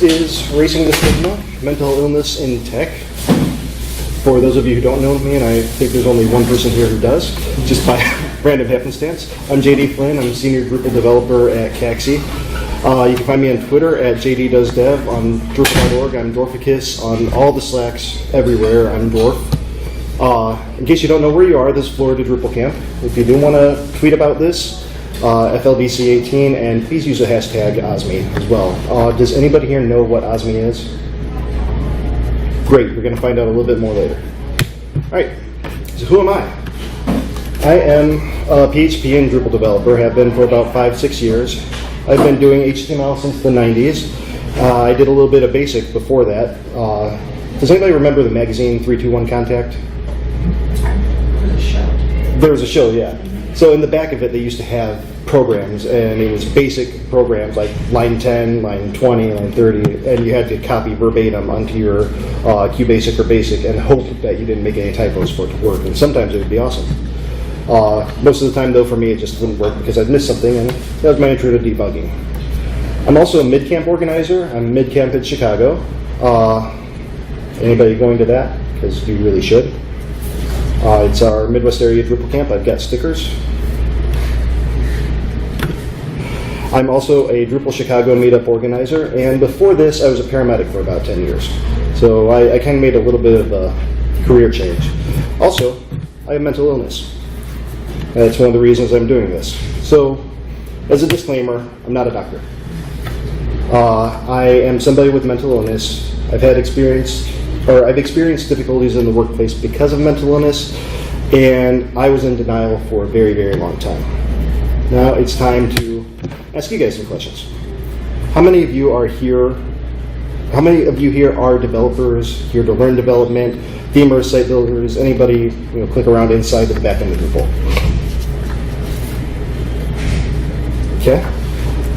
This is Erasing the Stigma, Mental Illness in Tech. For those of you who don't know me, and I think there's only one person here who does, just by random happenstance, I'm JD Flynn. I'm a senior Drupal developer at Caxi. You can find me on Twitter at JDDoesDev, on Drupal.org, I'm Dwarficus, on all the Slacks everywhere, I'm Dwarf. In case you don't know where you are, this is Florida Drupalcamp. If you do want to tweet about this, FLDC18, and please use the hashtag OSME as well. Does anybody here know what OSME is? Great, we're going to find out a little bit more later. All right, so who am I? I am a PHP and Drupal developer, have been for about 5-6 years. I've been doing HTML since the 90s. I did a little bit of BASIC before that. Does anybody remember the magazine 321 Contact? There was a show, yeah. So in the back of it, they used to have programs, and it was basic programs like line 10, line 20, line 30, and you had to copy verbatim onto your QBasic or BASIC and hope that you didn't make any typos for it to work. And sometimes it would be awesome. Most of the time, though, for me, it just wouldn't work because I'd missed something, and that was my intro to debugging. I'm also a mid-camp organizer. I'm mid-camp in Chicago. Anybody going to that? Because you really should. It's our Midwest area Drupal camp. I've got stickers. I'm also a Drupal Chicago meetup organizer, and before this, I was a paramedic for about 10 years. So I kind of made a little bit of a career change. Also, I have mental illness. That's one of the reasons I'm doing this. So, as a disclaimer, I'm not a doctor. I am somebody with mental illness. I've experienced difficulties in the workplace because of mental illness, and I was in denial for a very, very long time. Now it's time to ask you guys some questions. How many of you are here? How many of you here are developers, here to learn development, themers, site builders, anybody click around inside the back end of Drupal? Okay.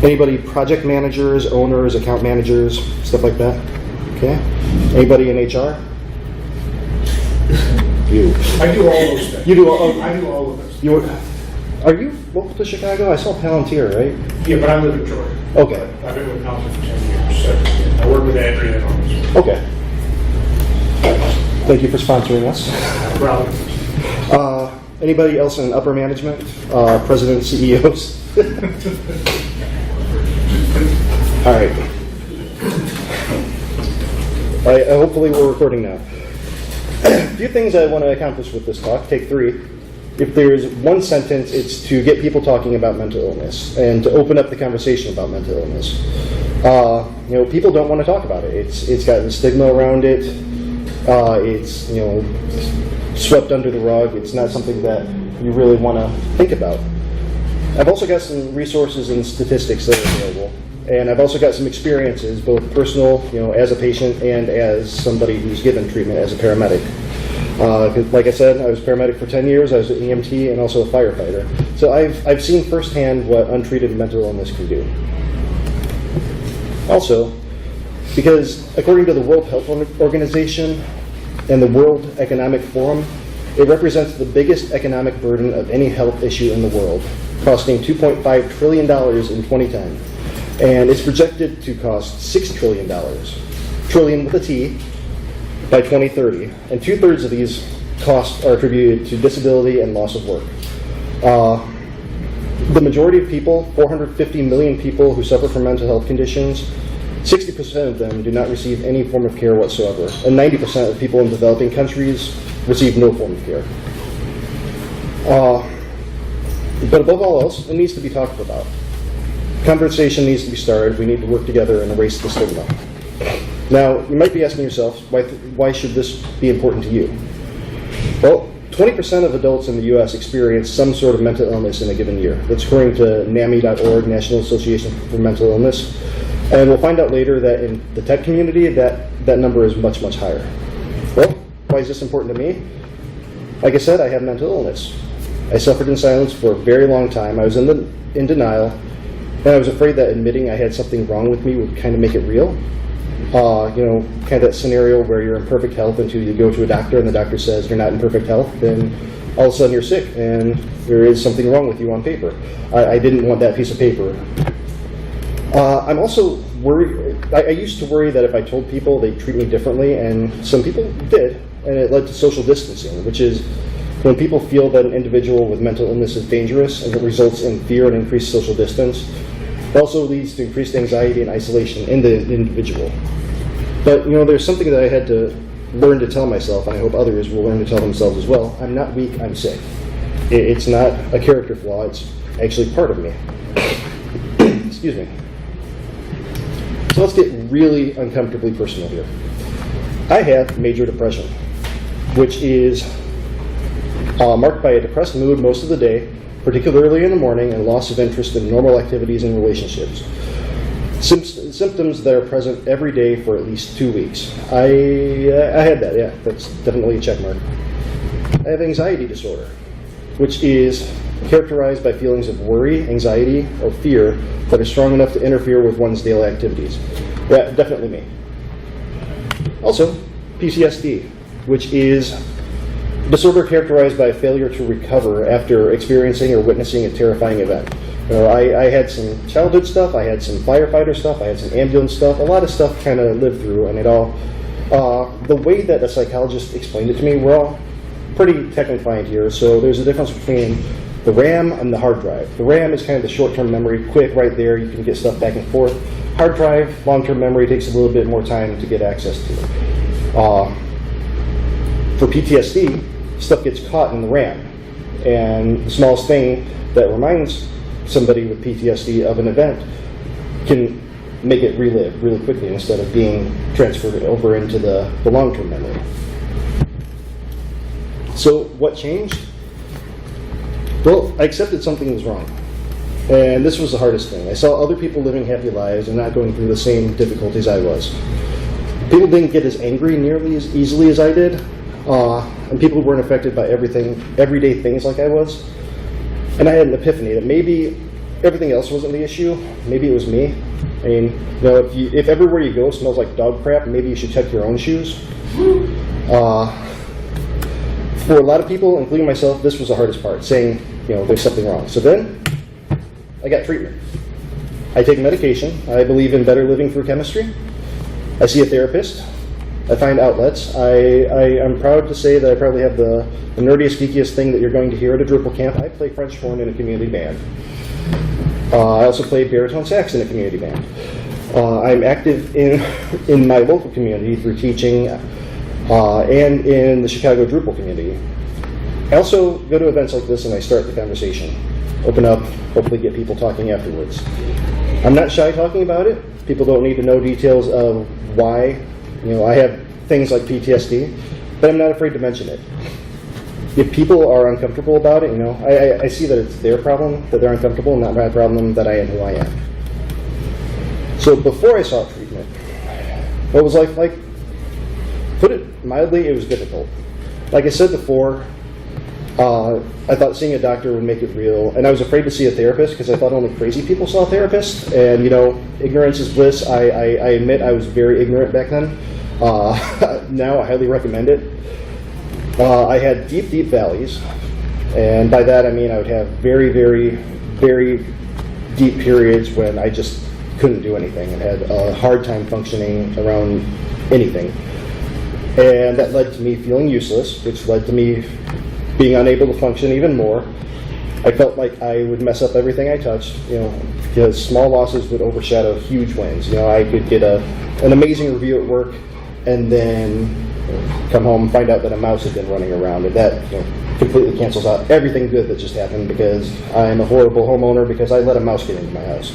Anybody project managers, owners, account managers, stuff like that? Okay. Anybody in HR? You. I do all those things. You do all. I do all of those. Are you local to Chicago? I saw Palantir, right? Yeah, but I live in Georgia. Okay. I've been with Palantir for 10 years, so I work with Andrea and all this. Okay. Thank you for sponsoring us. No problem. Anybody else in upper management? Presidents, CEOs? All right. Hopefully we're recording now. A few things I want to accomplish with this talk. Take 3. If there's one sentence, it's to get people talking about mental illness and to open up the conversation about mental illness. People don't want to talk about it. It's got the stigma around it. It's swept under the rug. It's not something that you really want to think about. I've also got some resources and statistics that are available. And I've also got some experiences, both personal, as a patient and as somebody who's given treatment as a paramedic. Like I said, I was a paramedic for 10 years. I was an EMT and also a firefighter. So I've seen firsthand what untreated mental illness can do. Also, because according to the World Health Organization and the World Economic Forum, it represents the biggest economic burden of any health issue in the world, costing $2.5 trillion in 2010. And it's projected to cost $6 trillion, trillion with a T, by 2030. And 2/3 of these costs are attributed to disability and loss of work. The majority of people, 450 million people who suffer from mental health conditions, 60% of them do not receive any form of care whatsoever. And 90% of people in developing countries receive no form of care. But above all else, it needs to be talked about. Conversation needs to be started. We need to work together and erase the stigma. Now, you might be asking yourself, why should this be important to you? Well, 20% of adults in the U.S. experience some sort of mental illness in a given year. That's according to NAMI.org, National Association for Mental Illness. And we'll find out later that in the tech community, that number is much, much higher. Well, why is this important to me? Like I said, I have mental illness. I suffered in silence for a very long time. I was in denial. And I was afraid that admitting I had something wrong with me would kind of make it real. Kind of that scenario where you're in perfect health until you go to a doctor and the doctor says you're not in perfect health, then all of a sudden you're sick and there is something wrong with you on paper. I didn't want that piece of paper. I'm also worried, I used to worry that if I told people, they'd treat me differently, and some people did, and it led to social distancing, which is when people feel that an individual with mental illness is dangerous, and it results in fear and increased social distance. It also leads to increased anxiety and isolation in the individual. But, there's something that I had to learn to tell myself, and I hope others will learn to tell themselves as well. I'm not weak, I'm sick. It's not a character flaw, it's actually part of me. Excuse me. So let's get really uncomfortably personal here. I have major depression, which is marked by a depressed mood most of the day, particularly in the morning, and loss of interest in normal activities and relationships. Symptoms that are present every day for at least 2 weeks. I had that, yeah, that's definitely a check mark. I have anxiety disorder, which is characterized by feelings of worry, anxiety, or fear that are strong enough to interfere with one's daily activities. Yeah, definitely me. Also, PTSD, which is disorder characterized by failure to recover after experiencing or witnessing a terrifying event. I had some childhood stuff, I had some firefighter stuff, I had some ambulance stuff, a lot of stuff kind of lived through, and it all, the way that a psychologist explained it to me, we're all pretty tech-inclined here, so there's a difference between the RAM and the hard drive. The RAM is kind of the short-term memory, quick, right there, you can get stuff back and forth. Hard drive, long-term memory, takes a little bit more time to get access to it. For PTSD, stuff gets caught in the RAM, and the smallest thing that reminds somebody with PTSD of an event can make it relive really quickly instead of being transferred over into the long-term memory. So what changed? Well, I accepted something was wrong. And this was the hardest thing. I saw other people living happy lives and not going through the same difficulties I was. People didn't get as angry nearly as easily as I did. And people weren't affected by everyday things like I was. And I had an epiphany that maybe everything else wasn't the issue. Maybe it was me. I mean, if everywhere you go smells like dog crap, maybe you should check your own shoes. For a lot of people, including myself, this was the hardest part, saying, there's something wrong. So then, I got treatment. I take medication. I believe in better living through chemistry. I see a therapist. I find outlets. I'm proud to say that I probably have the nerdiest, geekiest thing that you're going to hear at a Drupalcamp. I play French horn in a community band. I also play baritone sax in a community band. I'm active in my local community through teaching and in the Chicago Drupal community. I also go to events like this and I start the conversation. Open up, hopefully get people talking afterwards. I'm not shy talking about it. People don't need to know details of why. I have things like PTSD, but I'm not afraid to mention it. If people are uncomfortable about it, I see that it's their problem that they're uncomfortable, not my problem that I am who I am. So before I sought treatment, what was life like? Put it mildly, it was difficult. Like I said before, I thought seeing a doctor would make it real, and I was afraid to see a therapist because I thought only crazy people saw therapists, and ignorance is bliss. I admit I was very ignorant back then. Now I highly recommend it. I had deep, deep valleys, and by that I mean I would have very, very, very deep periods when I just couldn't do anything and had a hard time functioning around anything. And that led to me feeling useless, which led to me being unable to function even more. I felt like I would mess up everything I touched, because small losses would overshadow huge wins. I could get an amazing review at work and then come home and find out that a mouse had been running around, and that completely cancels out everything good that just happened because I am a horrible homeowner because I let a mouse get into my house.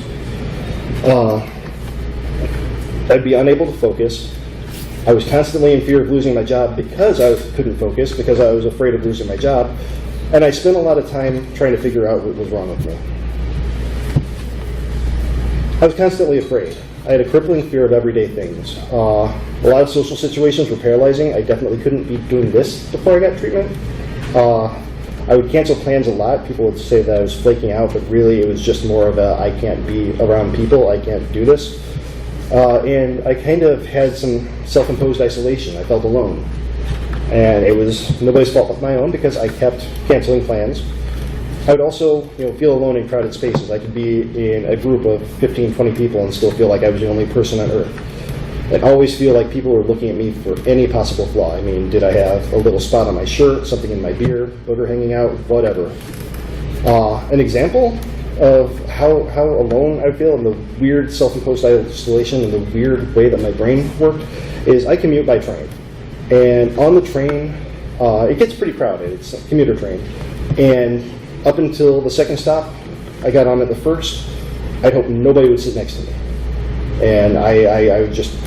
I'd be unable to focus. I was constantly in fear of losing my job because I couldn't focus, because I was afraid of losing my job. And I spent a lot of time trying to figure out what was wrong with me. I was constantly afraid. I had a crippling fear of everyday things. A lot of social situations were paralyzing. I definitely couldn't be doing this before I got treatment. I would cancel plans a lot. People would say that I was flaking out, but really it was just more of a, I can't be around people, I can't do this. And I kind of had some self-imposed isolation. I felt alone. And it was nobody's fault but my own because I kept canceling plans. I would also, feel alone in crowded spaces. I could be in a group of 15, 20 people and still feel like I was the only person on earth. And always feel like people were looking at me for any possible flaw. I mean, did I have a little spot on my shirt, something in my beard, booger hanging out, whatever. An example of how alone I feel and the weird self-imposed isolation and the weird way that my brain worked is I commute by train. And on the train, it gets pretty crowded. It's a commuter train. And up until the second stop, I got on at the first, I'd hope nobody would sit next to me. And I would just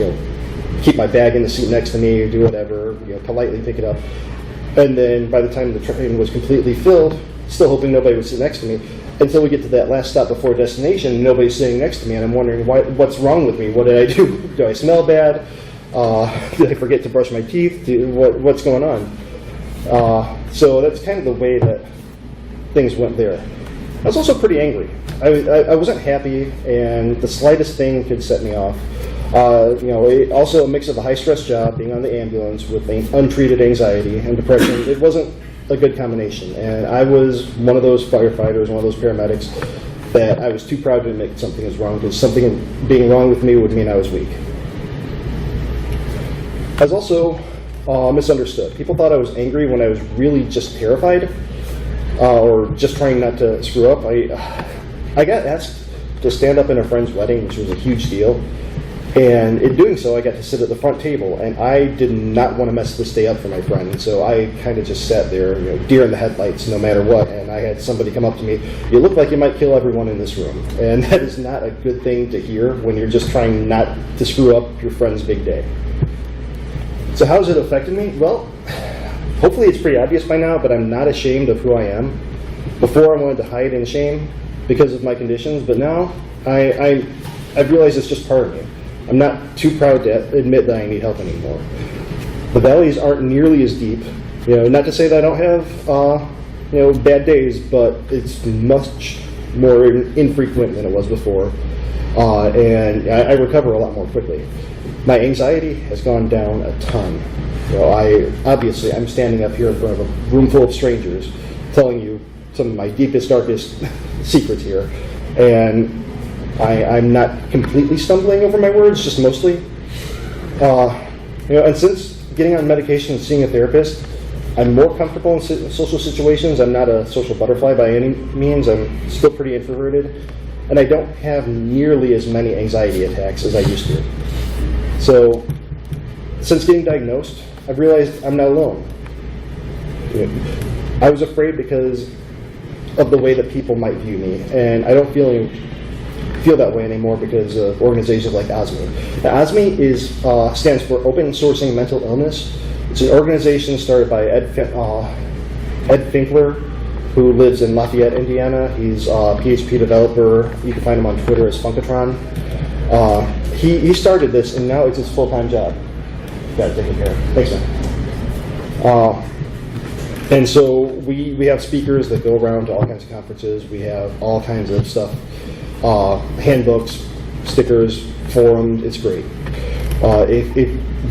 keep my bag in the seat next to me, do whatever, politely pick it up. And then by the time the train was completely filled, still hoping nobody would sit next to me, until we get to that last stop before destination, nobody's sitting next to me, and I'm wondering what's wrong with me? What did I do? Do I smell bad? Did I forget to brush my teeth? What's going on? So that's kind of the way that things went there. I was also pretty angry. I wasn't happy, and the slightest thing could set me off. Also a mix of a high-stress job, being on the ambulance with untreated anxiety and depression. It wasn't a good combination, and I was one of those firefighters, one of those paramedics that I was too proud to admit something is wrong, because something being wrong with me would mean I was weak. I was also misunderstood. People thought I was angry when I was really just terrified, or just trying not to screw up. I got asked to stand up in a friend's wedding, which was a huge deal. And in doing so, I got to sit at the front table, and I did not want to mess this day up for my friend. And so I kind of just sat there, deer in the headlights, no matter what. And I had somebody come up to me, "You look like you might kill everyone in this room." And that is not a good thing to hear when you're just trying not to screw up your friend's big day. So how's it affected me? Well, hopefully it's pretty obvious by now, but I'm not ashamed of who I am. Before, I wanted to hide in shame because of my conditions, but now I've realized it's just part of me. I'm not too proud to admit that I need help anymore. The valleys aren't nearly as deep. Not to say that I don't have bad days, but it's much more infrequent than it was before, and I recover a lot more quickly. My anxiety has gone down a ton. I'm standing up here in front of a room full of strangers, telling you some of my deepest, darkest secrets here, and I'm not completely stumbling over my words, just mostly. And since getting on medication and seeing a therapist, I'm more comfortable in social situations. I'm not a social butterfly by any means. I'm still pretty introverted, and I don't have nearly as many anxiety attacks as I used to. So, since getting diagnosed, I've realized I'm not alone. I was afraid because of the way that people might view me, and I don't feel that way anymore because of organizations like OSME. Now, OSME stands for Open Sourcing Mental Illness. It's an organization started by Ed Finkler, who lives in Lafayette, Indiana. He's a PHP developer. You can find him on Twitter as Funkatron. He started this, and now it's his full-time job. Got it taken care of. Thanks, man. And so we have speakers that go around to all kinds of conferences. We have all kinds of stuff. Handbooks, stickers, forums. It's great. If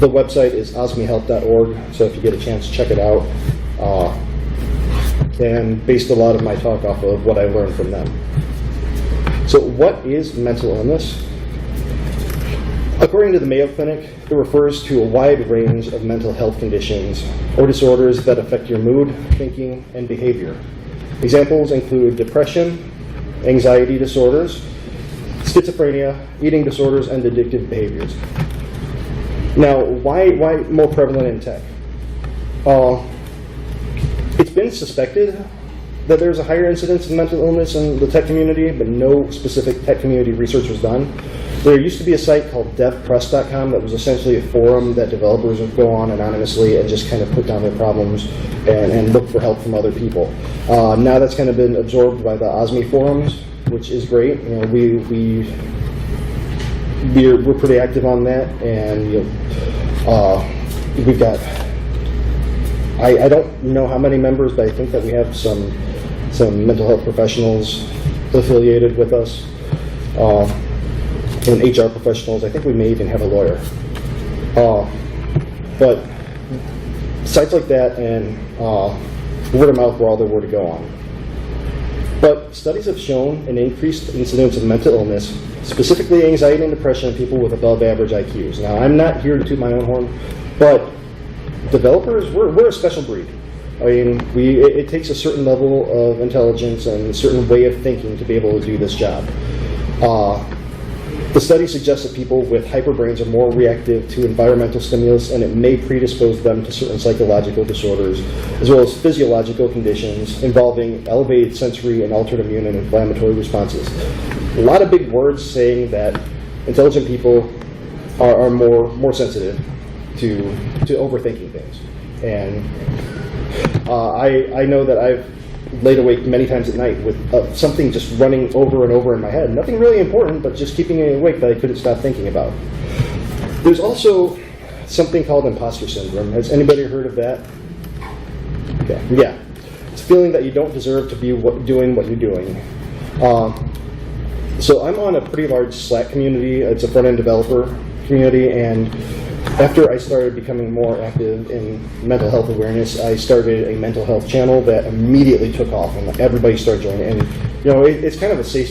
the website is osmehelp.org, so if you get a chance, check it out. And based a lot of my talk off of what I learned from them. So what is mental illness? According to the Mayo Clinic, it refers to a wide range of mental health conditions or disorders that affect your mood, thinking, and behavior. Examples include depression, anxiety disorders, schizophrenia, eating disorders, and addictive behaviors. Now, why more prevalent in tech? It's been suspected that there's a higher incidence of mental illness in the tech community, but no specific tech community research was done. There used to be a site called devpress.com that was essentially a forum that developers would go on anonymously and just kind of put down their problems and look for help from other people. Now that's kind of been absorbed by the OSME forums, which is great. We're pretty active on that, and we've got, I don't know how many members, but I think that we have some mental health professionals affiliated with us. And HR professionals. I think we may even have a lawyer. But sites like that and word of mouth were all there were to go on. But studies have shown an increased incidence of mental illness, specifically anxiety and depression in people with above average IQs. Now, I'm not here to toot my own horn, but developers, we're a special breed. I mean, it takes a certain level of intelligence and a certain way of thinking to be able to do this job. The study suggests that people with hyperbrains are more reactive to environmental stimulus, and it may predispose them to certain psychological disorders, as well as physiological conditions involving elevated sensory and altered immune and inflammatory responses. A lot of big words saying that intelligent people are more sensitive to overthinking things. And I know that I've laid awake many times at night with something just running over and over in my head. Nothing really important, but just keeping me awake that I couldn't stop thinking about. There's also something called imposter syndrome. Has anybody heard of that? Okay, yeah. It's a feeling that you don't deserve to be doing what you're doing. So I'm on a pretty large Slack community. It's a front-end developer community, and after I started becoming more active in mental health awareness, I started a mental health channel that immediately took off, and everybody started joining. And it's kind of a safe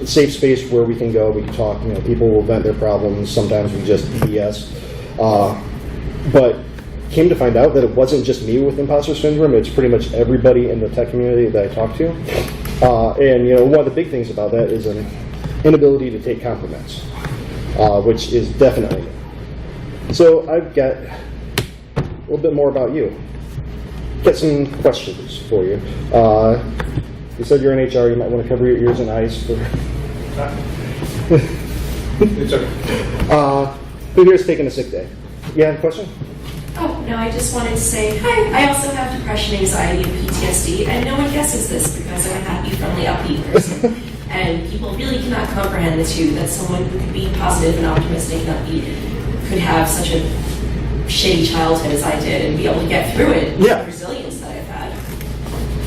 space where we can go, we can talk. People will vent their problems. Sometimes we just BS. But came to find out that it wasn't just me with imposter syndrome. It's pretty much everybody in the tech community that I talk to. And one of the big things about that is an inability to take compliments, which is definitely. So I've got a little bit more about you. Got some questions for you. You said you're in HR. You might want to cover your ears and eyes for. It's okay. Who here is taking a sick day? You have a question? Oh, no, I just wanted to say, hi, I also have depression, anxiety, and PTSD, and no one guesses this because I'm a happy, friendly, upbeat person. And people really cannot comprehend the two, that someone who could be positive and optimistic and upbeat could have such a shitty childhood as I did and be able to get through it with the resilience that I've had.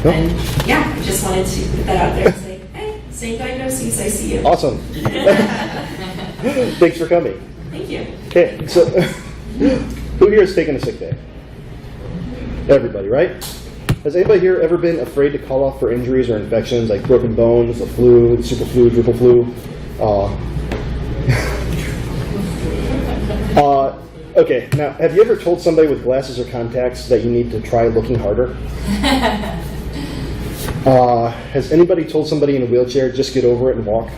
Yep. And yeah, I just wanted to put that out there and say, hey, same diagnoses, I see you. Awesome. Thanks for coming. Thank you. Okay, so who here is taking a sick day? Everybody, right? Has anybody here ever been afraid to call off for injuries or infections like broken bones, the flu, the super flu, Drupal flu? Okay, now, have you ever told somebody with glasses or contacts that you need to try looking harder? Has anybody told somebody in a wheelchair, just get over it and walk?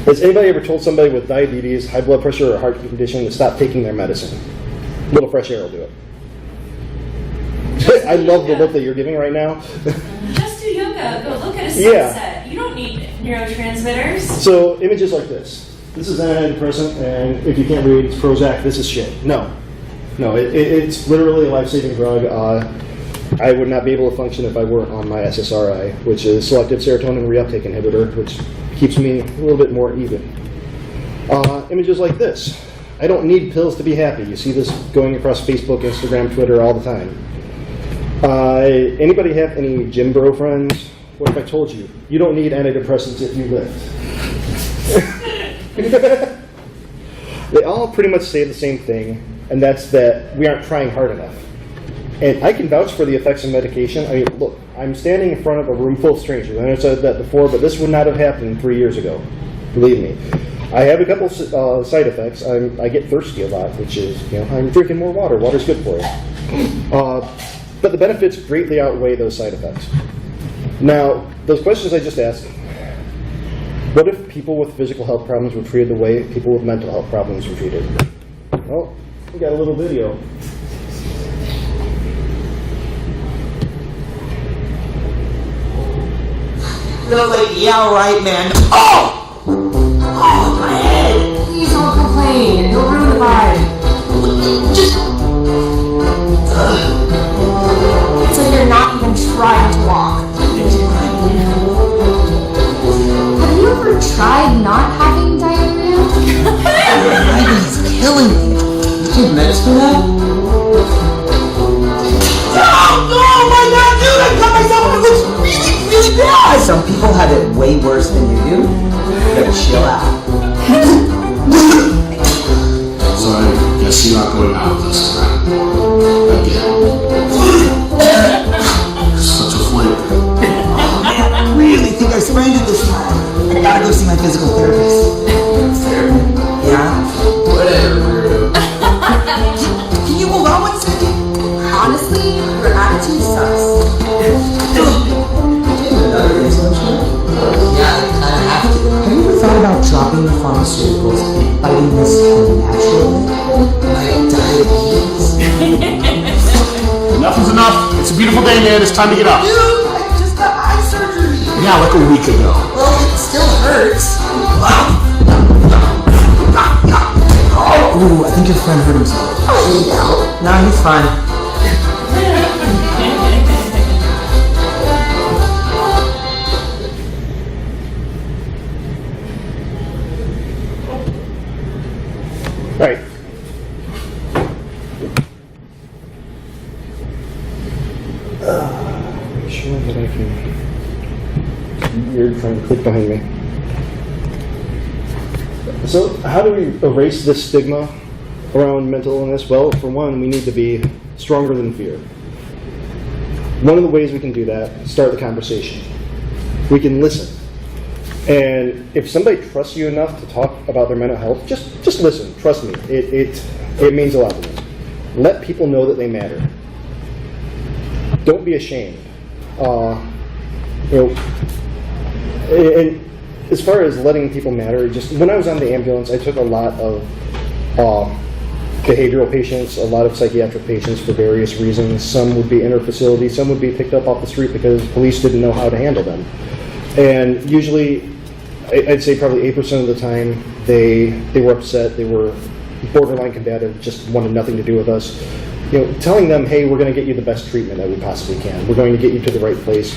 Has anybody ever told somebody with diabetes, high blood pressure, or heart condition to stop taking their medicine? A little fresh air will do it. I love the look that you're giving right now. Just do yoga. Go look at a sunset. Yeah. You don't need neurotransmitters. So images like this. This is an antidepressant, and if you can't read, it's Prozac. This is shit. No, it's literally a life-saving drug. I would not be able to function if I weren't on my SSRI, which is selective serotonin reuptake inhibitor, which keeps me a little bit more even. Images like this. I don't need pills to be happy. You see this going across Facebook, Instagram, Twitter all the time. Anybody have any gym bro friends? What if I told you? You don't need antidepressants if you lift. They all pretty much say the same thing, and that's that we aren't trying hard enough. And I can vouch for the effects of medication. I mean, look, I'm standing in front of a room full of strangers. I know I said that before, but this would not have happened 3 years ago. Believe me. I have a couple side effects. I get thirsty a lot, which is, I'm drinking more water. Water's good for you. But the benefits greatly outweigh those side effects. Now, those questions I just asked, what if people with physical health problems were treated the way people with mental health problems were treated? Well, we got a little video. They're like, yeah, all right, man. Oh! Oh, my head! Please don't complain. You'll ruin the vibe. Just... It's like you're not even trying to walk. Have you ever tried not having diarrhea? Diabetes is killing me. You take meds for that? Oh my god, dude! I cut myself and it looks really, really bad! Some people have it way worse than you do. stopping the pharmaceuticals and fighting this naturally, like diabetes. Enough is enough. It's a beautiful day, man. It's time to get up. Dude, I just got eye surgery. Yeah, like a week ago. Well, it still hurts. Ooh, I think your friend hurt himself. No, he's fine. Right. Make sure that I can. You're trying to click behind me. So, how do we erase this stigma around mental illness? Well, for one, we need to be stronger than fear. One of the ways we can do that is start the conversation. We can listen. And if somebody trusts you enough to talk about their mental health, just listen. Trust me, it means a lot to them. Let people know that they matter. Don't be ashamed. And as far as letting people matter, just when I was on the ambulance, I took a lot of behavioral patients, a lot of psychiatric patients for various reasons. Some would be inter-facility, some would be picked up off the street because police didn't know how to handle them. And usually, I'd say probably 8% of the time, they were upset, they were borderline combative, just wanted nothing to do with us. Telling them, hey, we're going to get you the best treatment that we possibly can. We're going to get you to the right place.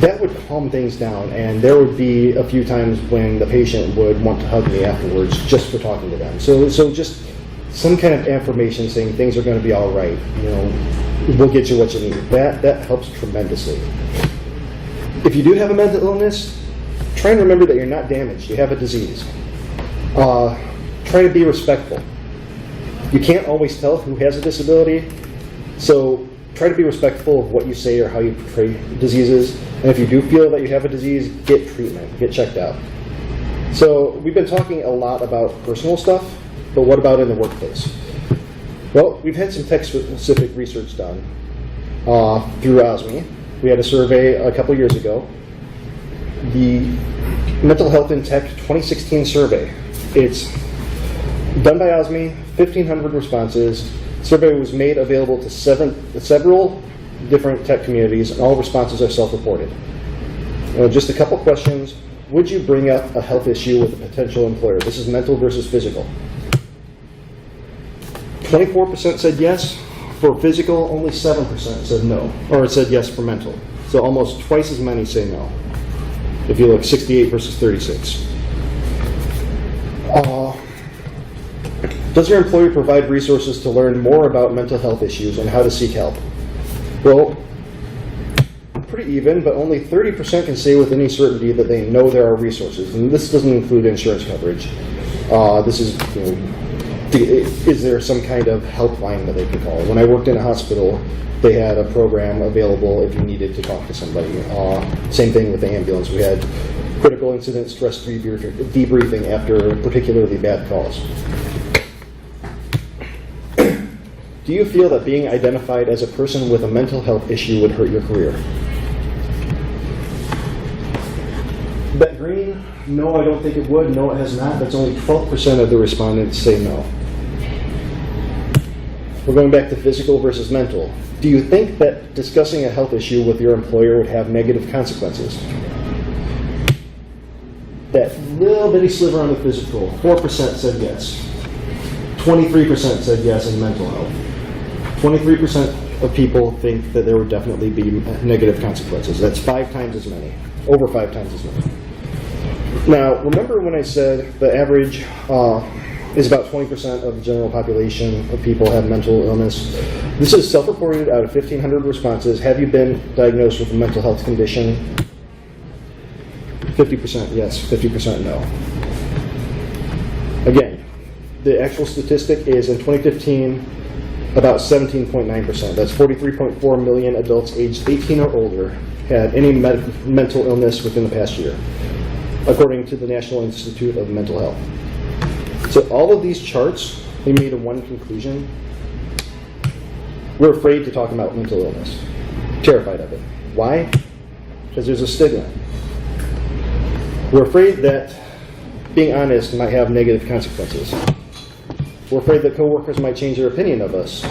That would calm things down, and there would be a few times when the patient would want to hug me afterwards just for talking to them. So just some kind of affirmation saying things are going to be all right. We'll get you what you need. That helps tremendously. If you do have a mental illness, try and remember that you're not damaged. You have a disease. Try to be respectful. You can't always tell who has a disability, so try to be respectful of what you say or how you portray diseases. And if you do feel that you have a disease, get treatment, get checked out. So we've been talking a lot about personal stuff, but what about in the workplace? Well, we've had some tech-specific research done through OSME. We had a survey a couple years ago. The Mental Health in Tech 2016 survey. It's done by OSME, 1,500 responses. The survey was made available to several different tech communities, and all responses are self-reported. Just a couple questions. Would you bring up a health issue with a potential employer? This is mental versus physical. 24% said yes. For physical, only 7% said no, or said yes for mental. So almost twice as many say no. If you look 68 versus 36. Does your employer provide resources to learn more about mental health issues and how to seek help? Well, pretty even, but only 30% can say with any certainty that they know there are resources. And this doesn't include insurance coverage. This is, is there some kind of helpline that they can call? When I worked in a hospital, they had a program available if you needed to talk to somebody. Same thing with the ambulance. We had critical incident stress debriefing after particularly bad calls. Do you feel that being identified as a person with a mental health issue would hurt your career? Bet green, no, I don't think it would. No, it has not. That's only 12% of the respondents say no. We're going back to physical versus mental. Do you think that discussing a health issue with your employer would have negative consequences? That little bitty sliver on the physical, 4% said yes. 23% said yes in mental health. 23% of people think that there would definitely be negative consequences. That's 5 times as many, over 5 times as many. Now, remember when I said the average is about 20% of the general population of people have mental illness? This is self-reported out of 1,500 responses. Have you been diagnosed with a mental health condition? 50% yes, 50% no. Again, the actual statistic is in 2015, about 17.9%. That's 43.4 million adults aged 18 or older had any mental illness within the past year, according to the National Institute of Mental Health. So all of these charts, they made one conclusion. We're afraid to talk about mental illness. Terrified of it. Why? Because there's a stigma. We're afraid that being honest might have negative consequences. We're afraid that coworkers might change their opinion of us.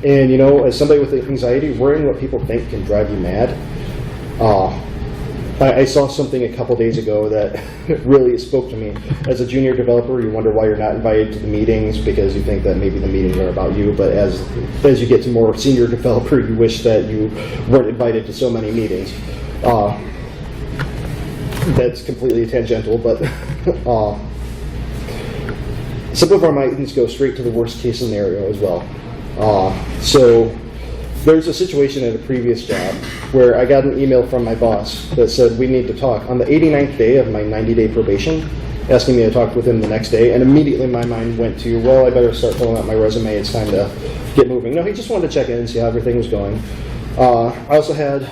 And, you know, as somebody with anxiety, worrying what people think can drive you mad. I saw something a couple days ago that really spoke to me. As a junior developer, you wonder why you're not invited to the meetings because you think that maybe the meetings are about you. But as you get to more senior developer, you wish that you weren't invited to so many meetings. That's completely tangential, but some of our meetings go straight to the worst case scenario as well. So there's a situation at a previous job where I got an email from my boss that said we need to talk on the 89th day of my 90-day probation, asking me to talk with him the next day, and immediately my mind went to, well, I better start filling out my resume, it's time to get moving. No, he just wanted to check in and see how everything was going. I also had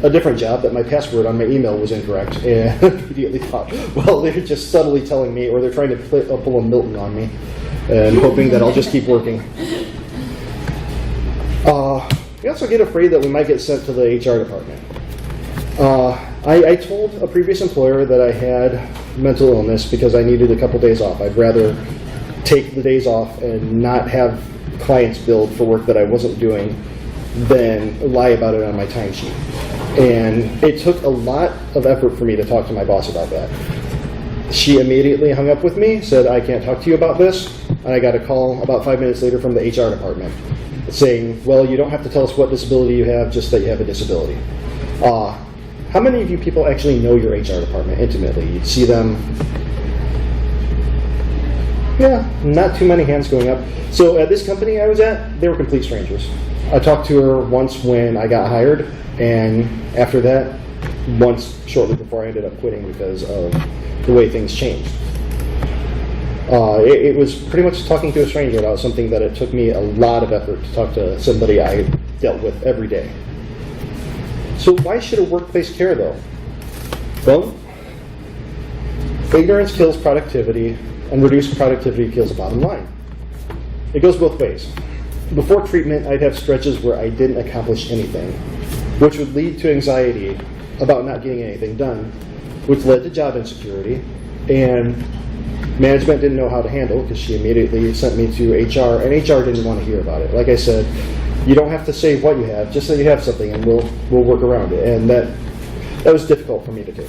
a different job that my password on my email was incorrect, and immediately thought, well, they're just subtly telling me, or they're trying to pull a Milton on me, and hoping that I'll just keep working. We also get afraid that we might get sent to the HR department. I told a previous employer that I had mental illness because I needed a couple days off. I'd rather take the days off and not have clients billed for work that I wasn't doing than lie about it on my timesheet. And it took a lot of effort for me to talk to my boss about that. She immediately hung up with me, said, I can't talk to you about this. And I got a call about 5 minutes later from the HR department saying, well, you don't have to tell us what disability you have, just that you have a disability. How many of you people actually know your HR department intimately? You see them? Yeah, not too many hands going up. So at this company I was at, they were complete strangers. I talked to her once when I got hired, and after that, once shortly before I ended up quitting because of the way things changed. It was pretty much talking to a stranger about something that it took me a lot of effort to talk to somebody I dealt with every day. So why should a workplace care, though? Well, ignorance kills productivity, and reduced productivity kills the bottom line. It goes both ways. Before treatment, I'd have stretches where I didn't accomplish anything, which would lead to anxiety about not getting anything done, which led to job insecurity, and management didn't know how to handle because she immediately sent me to HR, and HR didn't want to hear about it. Like I said, you don't have to say what you have, just say you have something and we'll work around it. And that was difficult for me to do.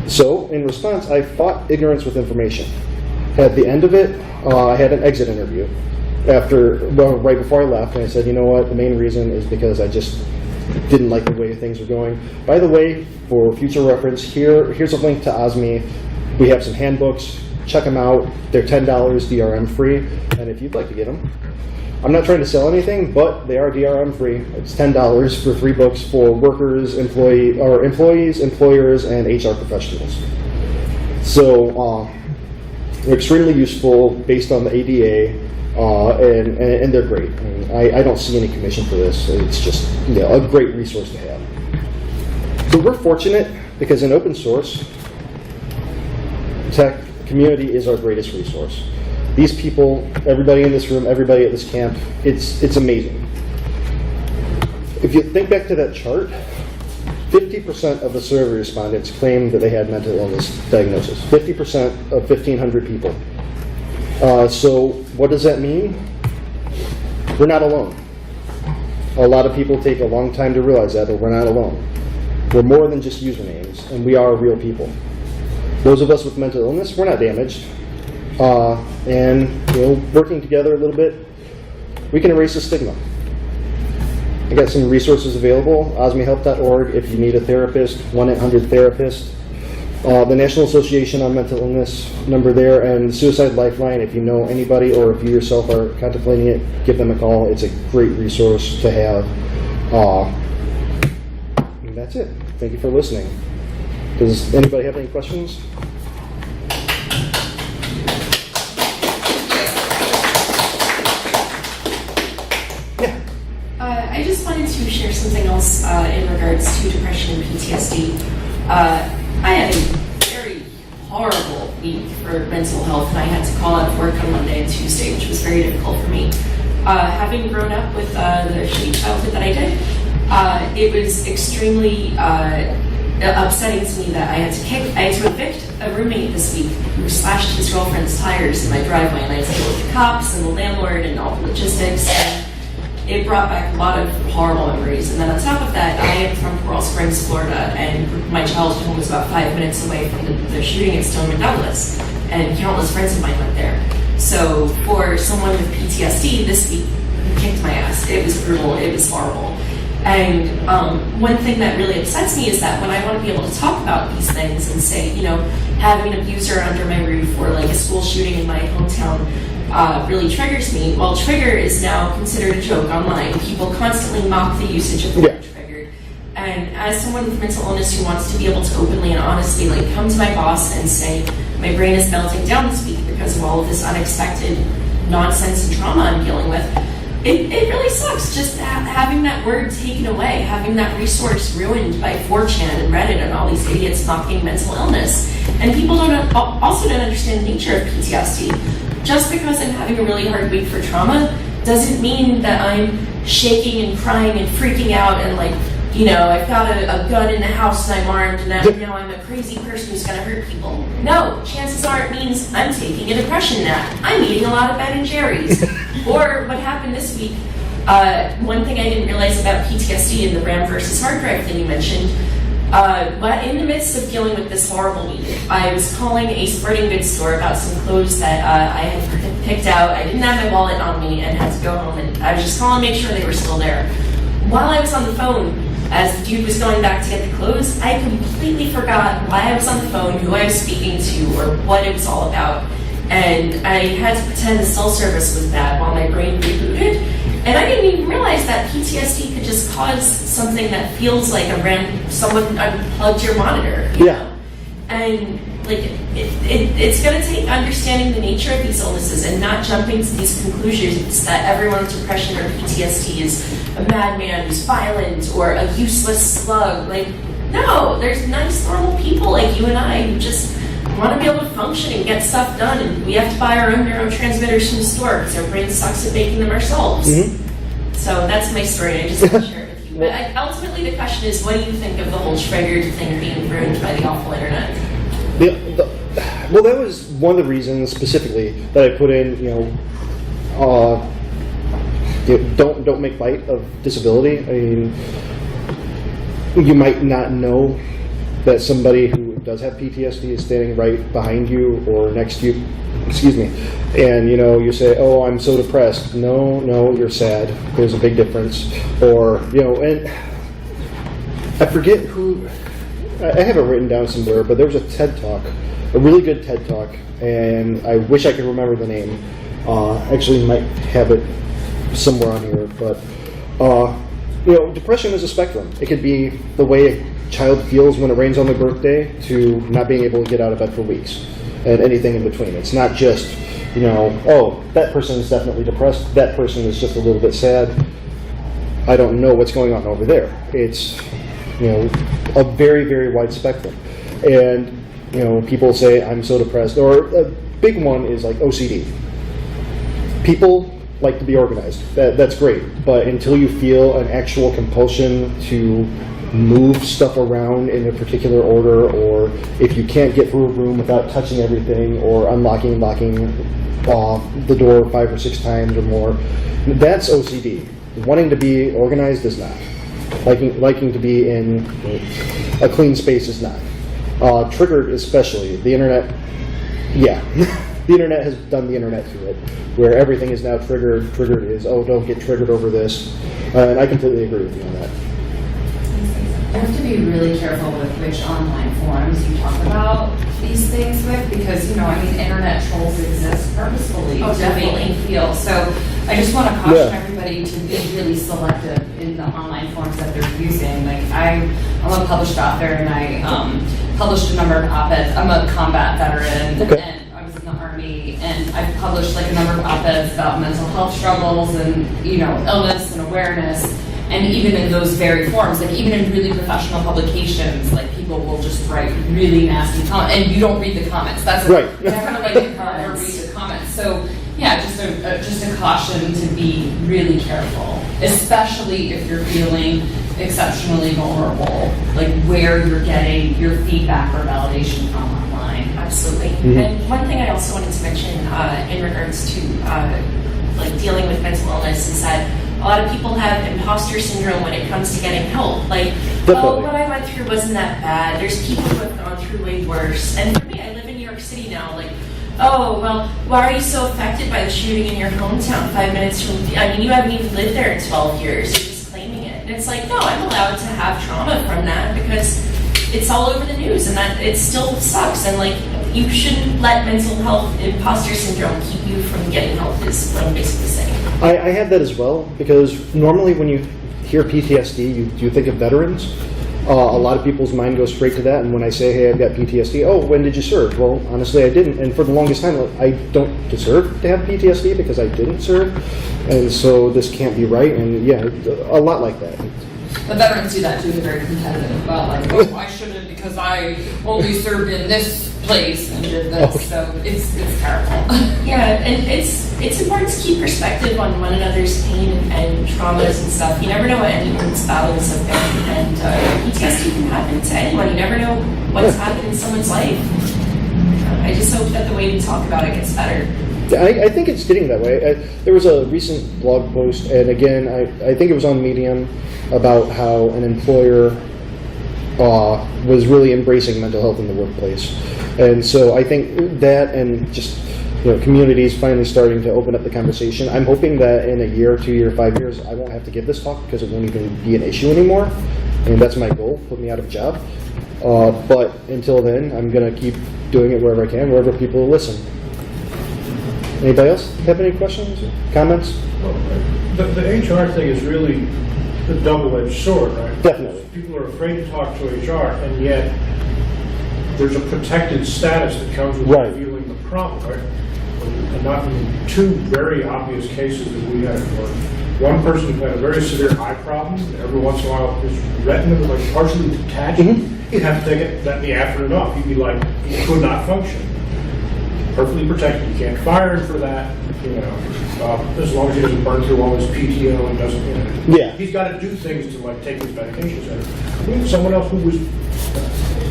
So, in response, I fought ignorance with information. At the end of it, I had an exit interview right before I left, and I said, you know what, the main reason is because I just didn't like the way things were going. By the way, for future reference, here's a link to OSME. We have some handbooks. Check them out. They're $10 DRM free, and if you'd like to get them, I'm not trying to sell anything, but they are DRM free. It's $10 for 3 books for workers, employees, employers, and HR professionals. So they're extremely useful based on the ADA, and they're great. I mean, I don't see any commission for this. It's just a great resource to have. So we're fortunate because in open source, tech community is our greatest resource. These people, everybody in this room, everybody at this camp, it's amazing. If you think back to that chart, 50% of the survey respondents claimed that they had mental illness diagnosis. 50% of 1,500 people. So what does that mean? We're not alone. A lot of people take a long time to realize that, but we're not alone. We're more than just usernames, and we are real people. Those of us with mental illness, we're not damaged. And working together a little bit, we can erase the stigma. I got some resources available, osmehelp.org if you need a therapist, 1-800-THERAPIST. The National Association on Mental Illness number there, and the Suicide Lifeline. If you know anybody or if you yourself are contemplating it, give them a call. It's a great resource to have. And that's it. Thank you for listening. Does anybody have any questions? I just wanted to share something else in regards to depression and PTSD. I had a very horrible week for mental health, and I had to call out of work on Monday and Tuesday, which was very difficult for me. Having grown up with the shitty childhood that I did, it was extremely upsetting to me that I had to evict a roommate this week who slashed his girlfriend's tires in my driveway, and I had to deal with the cops and the landlord and all the logistics. And it brought back a lot of horrible memories. And then on top of that, I am from Coral Springs, Florida, and my childhood home was about 5 minutes away from the shooting at Stone Douglas, and countless friends of mine went there. So for someone with PTSD, this week kicked my ass. It was brutal. It was horrible. And one thing that really upsets me is that when I want to be able to talk about these things and say, you know, having an abuser under my roof or like a school shooting in my hometown really triggers me. Well, trigger is now considered a joke online. People constantly mock the usage of the word triggered. And as someone with mental illness who wants to be able to openly and honestly like come to my boss and say, my brain is melting down this week because of all of this unexpected nonsense and trauma I'm dealing with, it really sucks just having that word taken away, having that resource ruined by 4chan and Reddit and all these idiots mocking mental illness. And people also don't understand the nature of PTSD. Just because I'm having a really hard week for trauma doesn't mean that I'm shaking and crying and freaking out and like, you know, I've got a gun in the house and I'm armed and now I'm a crazy person who's going to hurt people. No, chances are it means I'm taking a depression nap. I'm eating a lot of Ben and Jerry's. Or what happened this week, one thing I didn't realize about PTSD and the RAM versus hard drive thing you mentioned, but in the midst of dealing with this horrible week, I was calling a sporting goods store about some clothes that I had picked out. I didn't have my wallet on me and had to go home, and I was just calling to make sure they were still there. While I was on the phone, as the dude was going back to get the clothes, I completely forgot why I was on the phone, who I was speaking to, or what it was all about. And I had to pretend the cell service was bad while my brain rebooted. And I didn't even realize that PTSD could just cause something that feels like someone unplugged your monitor. You know? And like it's going to take understanding the nature of these illnesses and not jumping to these conclusions that everyone with depression or PTSD is a madman who's violent or a useless slug. Like, no, there's nice, normal people like you and I who just want to be able to function and get stuff done, and we have to buy our own neurotransmitters from the store because our brain sucks at making them ourselves. Mm-hmm. So that's my story. I just want to share it with you. But ultimately, the question is, what do you think of the whole triggered thing being ruined by the awful internet? Well, that was one of the reasons specifically that I put in, don't make light of disability. I mean, you might not know that somebody who does have PTSD is standing right behind you or next to you, and you say, oh, I'm so depressed. No, you're sad. There's a big difference. Or, and I forget who, I have it written down somewhere, but there was a TED Talk, a really good TED Talk, and I wish I could remember the name. Actually might have it somewhere on here, but depression is a spectrum. It could be the way a child feels when it rains on their birthday to not being able to get out of bed for weeks and anything in between. It's not just, oh, that person is definitely depressed, that person is just a little bit sad. I don't know what's going on over there. It's, a very, very wide spectrum. And, people say, I'm so depressed. Or a big one is like OCD. People like to be organized. That's great. But until you feel an actual compulsion to move stuff around in a particular order, or if you can't get through a room without touching everything or unlocking and locking the door 5 or 6 times or more, that's OCD. Wanting to be organized is not. Liking to be in a clean space is not. Triggered especially. The internet, the internet has done the internet to it, where everything is now triggered. Triggered is, oh, don't get triggered over this. And I completely agree with you on that. You have to be really careful with which online forums you talk about these things with, because, internet trolls exist purposefully to make you feel. So I just want to caution everybody to be really selective in the online forums that they're using. Like, I'm a published author, and I published a number of op-eds. I'm a combat veteran, and I was in the Army, and I've published a number of op-eds about mental health struggles and, illness and awareness. And even in those very forums, even in really professional publications, people will just write really nasty comments, and you don't read the comments. That's right. Never read the comments. So yeah, just a caution to be really careful, especially if you're feeling exceptionally vulnerable, like where you're getting your feedback or validation from online. Absolutely. And one thing I also wanted to mention in regards to like dealing with mental illness is that a lot of people have imposter syndrome when it comes to getting help. Like, oh, what I went through wasn't that bad. There's people who have gone through way worse. And for me, I live in New York City now. Like, oh, well, why are you so affected by the shooting in your hometown 5 minutes from, I mean, you haven't even lived there in 12 years. You're just claiming it. And it's like, no, I'm allowed to have trauma from that because it's all over the news and that it still sucks. And like, you shouldn't let mental health imposter syndrome keep you from getting help is what I'm basically saying. I have that as well, because normally when you hear PTSD, you think of veterans. A lot of people's mind goes straight to that, and when I say, hey, I've got PTSD, oh, when did you serve? Well, honestly, I didn't, and for the longest time, I don't deserve to have PTSD because I didn't serve, and so this can't be right, and yeah, a lot like that. The veterans do that too, they're very competitive about like, oh, I shouldn't because I only served in this place and did this, so it's terrible. Yeah, and it's important to keep perspective on one another's pain and traumas and stuff. You never know what anyone's battles have been, and PTSD can happen to anyone. You never know what's happened in someone's life. I just hope that the way we talk about it gets better. I think it's getting that way. There was a recent blog post, and again, I think it was on Medium, about how an employer was really embracing mental health in the workplace. And so I think that, and just communities finally starting to open up the conversation. I'm hoping that in a year, 2 years, 5 years, I won't have to give this talk because it won't even be an issue anymore. And that's my goal, put me out of a job. But until then, I'm going to keep doing it wherever I can, wherever people listen. Anybody else have any questions, comments? Well, the HR thing is really the double-edged sword, right? Definitely. People are afraid to talk to HR, and yet there's a protected status that comes with revealing the problem, right? And not in two very obvious cases that we had for one person who had a very severe eye problem. Every once in a while, his retina was like partially detached. He'd have to take it that in the afternoon off. He'd be like, he could not function. Perfectly protected. You can't fire him for that. As long as he doesn't burn through all his PTO and doesn't. Yeah. He's got to do things to like take his medications. And we had someone else who was,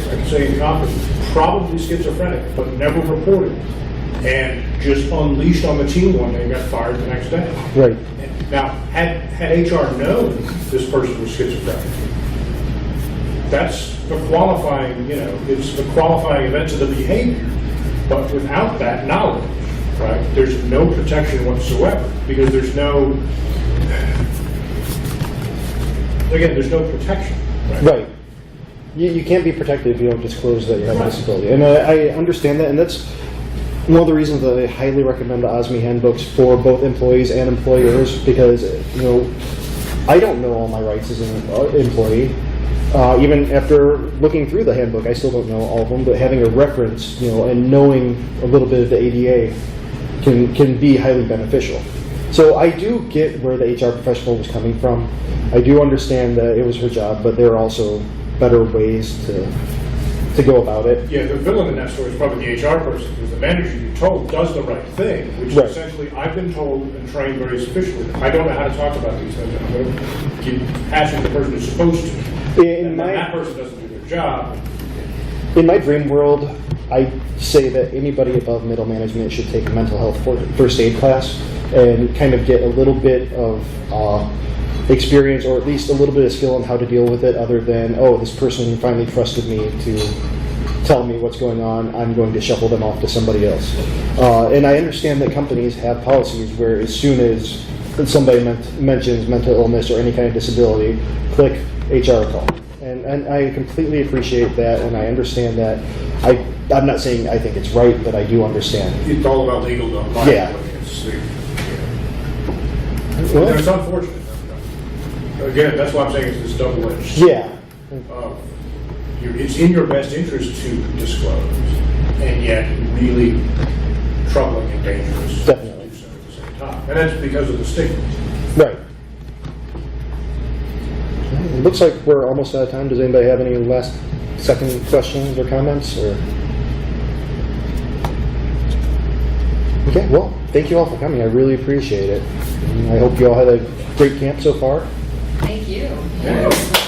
I can say in confidence, probably schizophrenic, but never reported, and just unleashed on the team one day and got fired the next day. Right. Now, had HR known this person was schizophrenic, that's the qualifying, it's the qualifying events of the behavior. But without that knowledge, right, there's no protection whatsoever because there's no protection. Right. You can't be protected if you don't disclose that you have a disability. And I understand that, and that's one of the reasons that I highly recommend the OSME handbooks for both employees and employers, because I don't know all my rights as an employee. Even after looking through the handbook, I still don't know all of them, but having a reference, and knowing a little bit of the ADA can be highly beneficial. So I do get where the HR professional was coming from. I do understand that it was her job, but there are also better ways to go about it. Yeah, the villain in that story is probably the HR person, because the manager you're told does the right thing, which is essentially, I've been told and trained very sufficiently. I don't know how to talk about these things. I'm going to keep passing the person who's supposed to. That person doesn't do their job. In my dream world, I say that anybody above middle management should take a mental health first aid class and kind of get a little bit of experience, or at least a little bit of skill on how to deal with it, other than, oh, this person finally trusted me to tell me what's going on, I'm going to shuffle them off to somebody else. And I understand that companies have policies where as soon as somebody mentions mental illness or any kind of disability, click HR call. And I completely appreciate that, and I understand that. I'm not saying I think it's right, but I do understand. It's all about legal, though. Yeah. Well, it's unfortunate. Again, that's why I'm saying it's this double-edged. Yeah. It's in your best interest to disclose, and yet really troubling and dangerous. Definitely. To do so at the same time. And that's because of the stigma. Right. It looks like we're almost out of time. Does anybody have any last second questions or comments? Or Okay, well, thank you all for coming. I really appreciate it. And I hope you all had a great camp so far. Thank you.